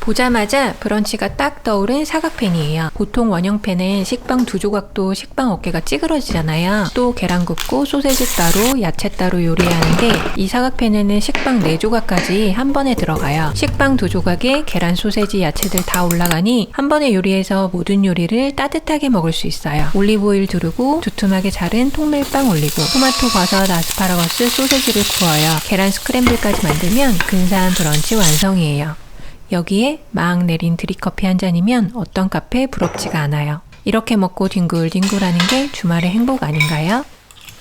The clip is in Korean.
보자마자 브런치가 딱 떠오른 사각팬이에요. 보통 원형팬은 식빵 2조각도 식빵 어깨가 찌그러지잖아요. 또 계란 굽고 소세지 따로 야채 따로 요리해야 하는데 이 사각팬에는 식빵 4조각까지 한 번에 들어가요. 식빵 2조각에 계란 소세지 야채들 다 올라가니 한 번에 요리해서 모든 요리를 따뜻하게 먹을 수 있어요. 올리브오일 두르고 두툼하게 자른 통밀빵 올리고 토마토, 버섯, 아스파라거스, 소세지를 구워요. 계란 스크램블까지 만들면 근사한 브런치 완성이에요. 여기에 막 내린 드립커피 한 잔이면 어떤 카페 부럽지가 않아요. 이렇게 먹고 뒹굴뒹굴 하는 게 주말의 행복 아닌가요?